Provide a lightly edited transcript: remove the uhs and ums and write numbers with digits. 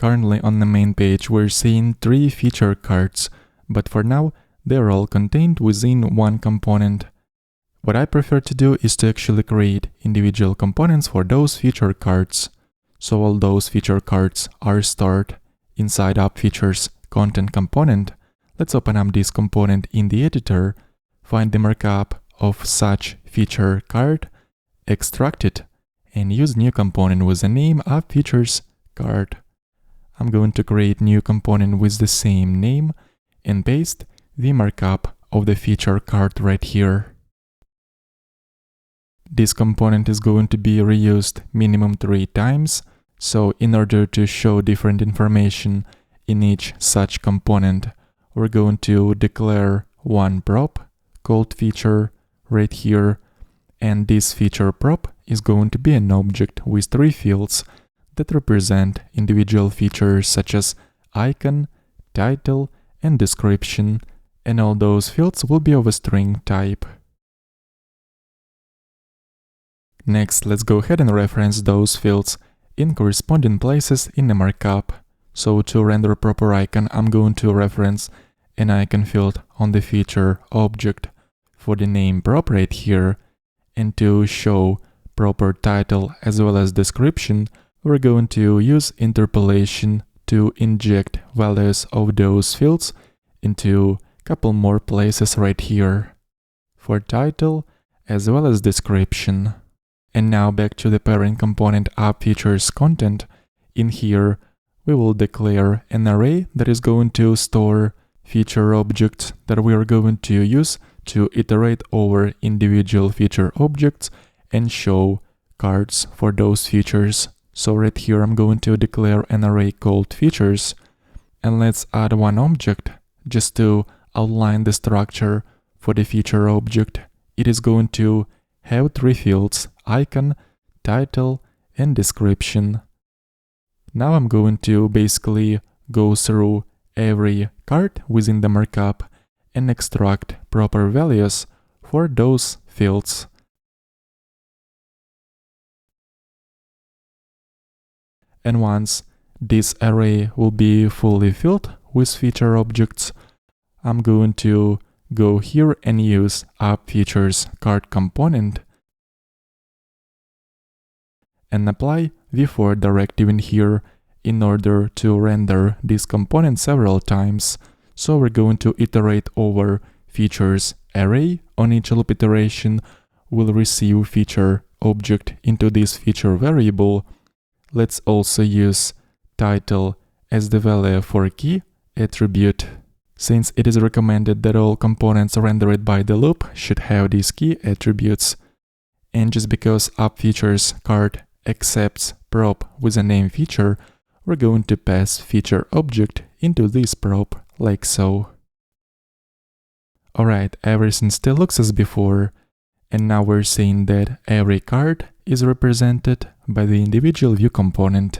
Currently on the main page we're seeing 3 feature cards, but for now they're all contained within one component. What I prefer to do is to actually create individual components for those feature cards. So all those feature cards are stored inside App Features content component. Let's open up this component in the editor, find the markup of such feature card, extract it, and use new component with the name App Features card. I'm going to create new component with the same name and paste the markup of the feature card right here. This component is going to be reused minimum 3 times, so in order to show different information in each such component, we're going to declare one prop called feature right here, and this feature prop is going to be an object with 3 fields that represent individual features such as icon, title, and description, and all those fields will be of a string type. Next, let's go ahead and reference those fields in corresponding places in the markup. So to render a proper icon, I'm going to reference an icon field on the feature object for the name prop right here, and to show proper title as well as description, we're going to use interpolation to inject values of those fields into a couple more places right here for title as well as description. And now back to the parent component App Features content. In here, we will declare an array that is going to store feature objects that we are going to use to iterate over individual feature objects and show cards for those features. So right here, I'm going to declare an array called features. And let's add one object just to outline the structure for the feature object. It is going to have 3 fields: icon, title, and description. Now I'm going to basically go through every card within the markup and extract proper values for those fields. And once this array will be fully filled with feature objects, I'm going to go here and use App Features card component and apply the for directive in here in order to render this component several times. So we're going to iterate over features array. On each loop iteration, we'll receive feature object into this feature variable. Let's also use title as the value for key attribute, since it is recommended that all components rendered by the loop should have these key attributes. And just because App Features card accepts prop with a name feature, we're going to pass feature object into this prop, like so. Alright, everything still looks as before, and now we're seeing that every card is represented by the individual view component.